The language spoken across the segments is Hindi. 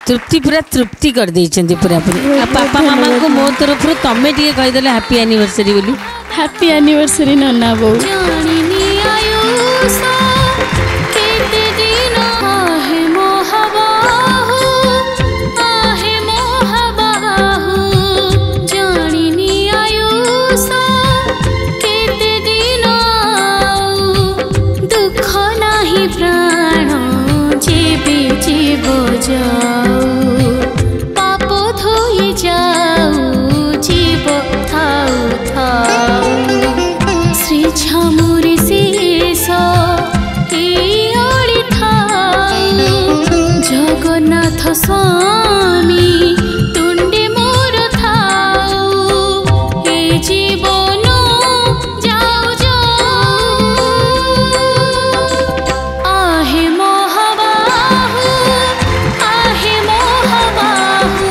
तृप्ति पूरा तृप्ति कर देइछन्ती पूरा पूरी पापा मामा को मो तरफ तमे टिके कहि देले हैप्पी एनिवर्सरी बोली हैप्पी एनिवर्सरी नन्ना बो स्वामी तुंडे मोर थाऊ हे जीवन जाऊ जाऊ आहे मोहबाहू आहे मोहबाहू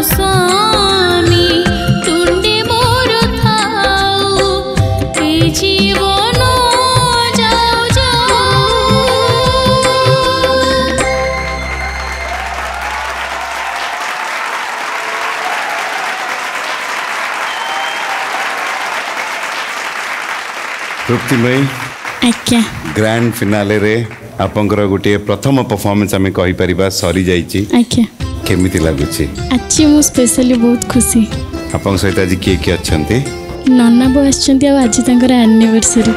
स्वामी तुंडे मोर थाऊ हे जीवन जाऊ जाऊ। तृप्तिमयी आज्ञा ग्रैंड फिनाले रे आपंकर गोटे प्रथम परफॉर्मेंस आम कहि परिबा सरी जाइछि। आज्ञा केमिति लागुछि? अच्छी मु स्पेशली बहुत खुशी। आपन सहित आज किए अच्छंती? नन्ना बो आछंती आ आज तांकर एनिवर्सरी।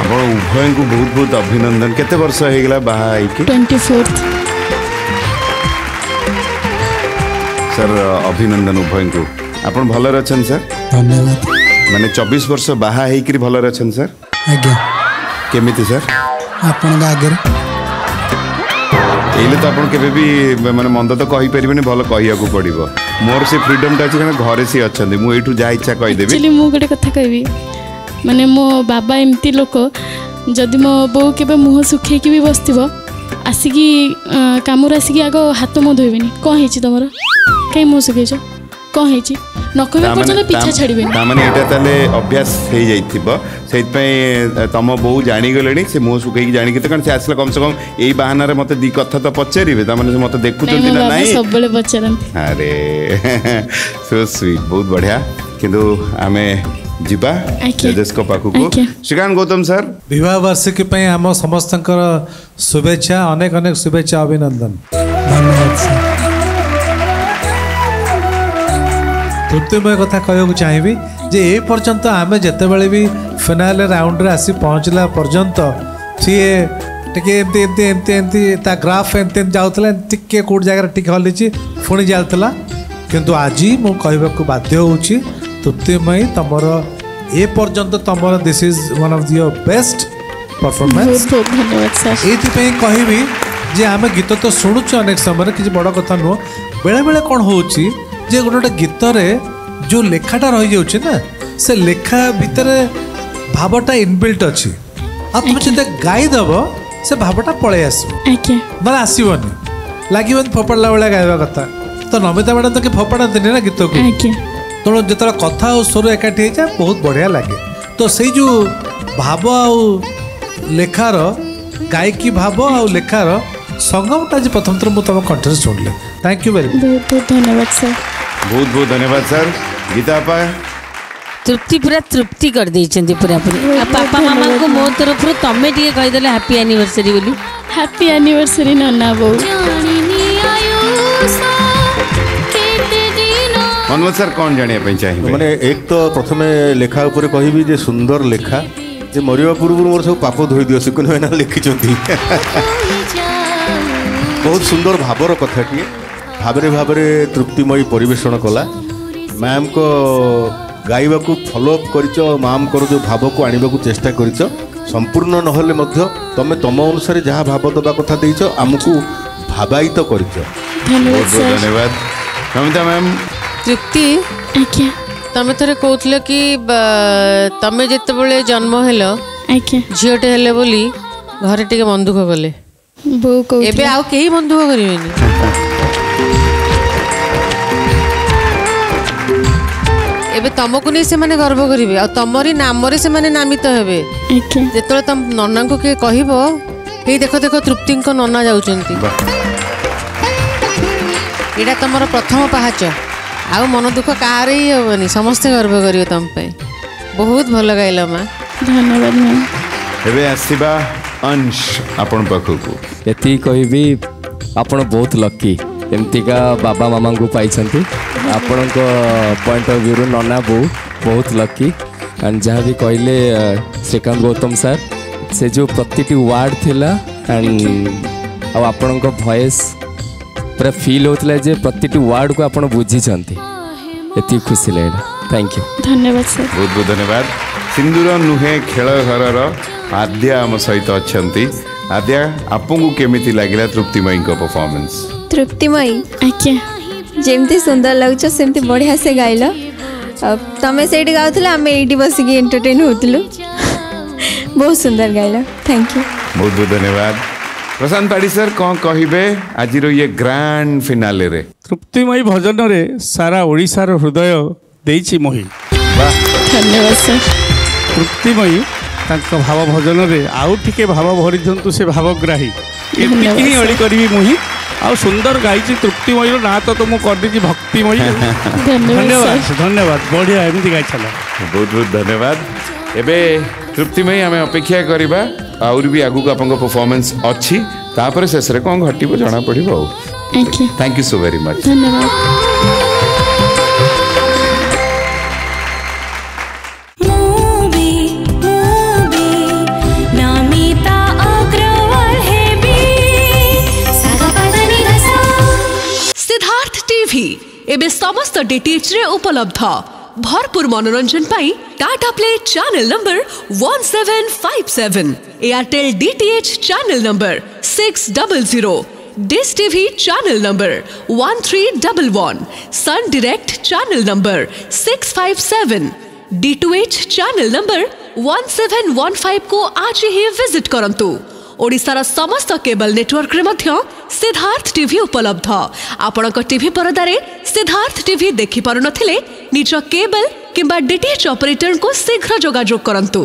आपन उभय को बहुत बहुत अभिनंदन। केते वर्ष हे गेला बाहा आइके? 24th। सर अभिनंदन उभय को। आपन भलो रछन सर? धन्यवाद माने 24 वर्ष बाहा हेकरी भल अछन सर आज्ञा केमिति सर आपण आगे एले तो आपण केबे भी माने मंद तो कहि परिबेनी भल कहिया को पड़िबो मोर से फ्रीडम टा अछि घरे से अछंदी मु एठू जा इच्छा कहि देबी एक्चुअली मु गोटे कथा कहबी माने मो बाबा एमती लोक जदि मो बो केबे मुह सुखे की भी बसथिबो आसिकी कामर आसिकी आगो हाथ मो धोइबेनी कोन हेची तमरो काई मुह सुखेछ कोन हेची नकबे पर्यंत पीछा छाड़ीबेनी ता माने एटा तले अभ्यास हे जाइथिबो सेत पई तम बो जानि गलेनी से मुह सुखे की जानि के त कन से आसला कम से कम एई बहाना रे मते दी कथा तो पचारिबे ता माने से मते देखुचंती ना नाही सब बळे पचारंती अरे सो स्वीट बहुत बढ़िया किंतु आमे जिबा जजेस को पाखु को श्रीकांत गौतम सर विवाह वार्षिकी पे आम समस्तंकर शुभेच्छा अनेक अनेक शुभेच्छा अभिनंदन धन्यवाद सर तृप्तिमय कथा कहूँ चाहिए जे ए पर्यंत आम जिते भी फाइनाल राउंड रे आसी पहुँचला पर्यंत सी टे एमती ग्राफ एमती जाऊला टे कौट जगह टे हल्ली पुणी जाता किंतु आज मु कहवाक बाध्य होउची तृप्तिमयी तमर ए पर्यंत तमर this is one of your best performance बहुत धन्यवाद सर ये कहबी जे आम गीत तो शुणुच अनेक समय किसी बड़ कथा नुह बेले बेले कौन होची जे गोटे गीत रे जो लेखाटा रही जाउछि ना से लेखा भितर भावटा इनबिल्ट अच्छी आ तुम चिंता गाई दब से भावटा पळे आसो ना आसबनी लगे फोपाड़ा भाया गायबा कथा तो नमिता मैडम तो कि फोपाड़ती ना गीत को तेणु जो कथा और स्वर एकाठी हो जाए बहुत बढ़िया लगे तो से जो भाव आ लेखार गायकी भाव आ लेखार संगमटा आज प्रथम थर मुझे तुम कंठे शुणिले थैंक यू वेरी बहुत बहुत धन्यवाद सर बहुत बहुत धन्यवाद सर गीता आपा तृप्ति पूरा तृप्ति कर देइछन्ती पूरा पूरी पापा मामा को मो तरफ तमे टिके कहि देले हैप्पी एनिवर्सरी बोली हैप्पी एनिवर्सरी नन्ना बो मनोज सर कौन जानिया पे चाहिए माने एक तो प्रथमे लेखा ऊपर कहबी जे सुंदर लेखा जे मरिया पूर्व मोर सब पाप धोई दियो सिकुन होना लिखिचंती बहुत सुंदर भावर कथाटी भावरे भावरे तृप्तिमयी परिवेषण कला मैम को गाइबा को फॉलोअप करिचो मैम को जो भाव को आनिबा को चेष्टा करिचो संपूर्ण नहले मध्य तमे तम अनुसार जहाँ भाव दबा कथा देइचो हमकु भावायित करिचो बहुत बहुत धन्यवाद नमिता मैम तृप्ति तमे थरे कहउतले कि तमे जते बेले जन्म हेलो झियोटे हेले बोली घरे टिके मन दुख गले बो को एबे आउ केही मन दुख करिवेनी एबे तुमको नहीं से माने गर्व करिवे आ तमरी नाम रे से माने नामित हेबे जेतले तुम नन्ना को के कहिबो हे देखो देखो तृप्ति को नन्ना जाउचंती एटा तमरो प्रथम पहाच आ मन दुख कार ही हेबनी समस्त गर्व करिवे तुम पे बहुत भल गाइला मा धन्यवाद मैम एबे आसीबा अंश आपण पाखु को एती कहबी आपण बहुत लकी एमतीका बाबा मामा को पाइछंती आपण पॉइंट ऑफ व्यू नन्ना बो बहुत लकी एंड जहाँ भी कहले श्रीकांत गौतम सर से जो प्रति वार्ड थिला एंड आपण वॉइस पूरा फील होता जे प्रति वार्ड को आपण बुझी एति खुशी लगे थैंक यू धन्यवाद सर बहुत बहुत धन्यवाद सिंदूर नुहे खेल घर आद्या आम सहित अच्छा आद्या आपको केमिति लगिला तृप्तिमयी को परफॉर्मेंस तृप्तिमयी आज्ञा जेमती सुंदर लगुच सेमती बढ़िया से गाइल तमें से गाउला आम ये बसिक एंटरटेन होतलु बहुत सुंदर गाइल थैंक यू बहुत बहुत धन्यवाद प्रशांत पाड़ी सर कौन कहिबे आज ये ग्रैंड फिनाले रे तृप्तिमयी भजन रे सारा ओडिशार हृदय देइछि मोहि धन्यवाद सर तृप्तिमयी तांको भाव भजन रे आउ टिके भाव भरि जंतु से भावग्राही एतिकी ही अळी करबी मोहि आ सुंदर गाइछि तृप्तिमयी ना तो तुम कर दीजिए भक्तिमयी धन्यवाद धन्यवाद बढ़िया एमती गाइ छला बहुत बहुत धन्यवाद एबे तृप्तिमयी आम अपेक्षा करवा आउर भी आगु को आपन परफॉर्मेंस अच्छी तापर शेष रे कोन घटिबो जाना पड़िबो thank you so very much धन्यवाद सिद्धार्थ टीवी एबे समस्त डीटीएच रे उपलब्ध भरपूर मनोरंजन पाई Tata play channel number 1757, Airtel DTH channel number 600, dish TV channel number 1311, Sun Direct channel number 657, D2H channel number 1715 को आज ही विजिट करंतु। ओडिशार समस्त केबल नेटवर्क रे मध्य सिद्धार्थ टीवी उपलब्ध। आपणक टीवी परदारे सिद्धार्थ टीवी देखि पारु नथिले निज केबल किंबा डीटीएच ऑपरेटर को शीघ्र जोगाजोग करंतु।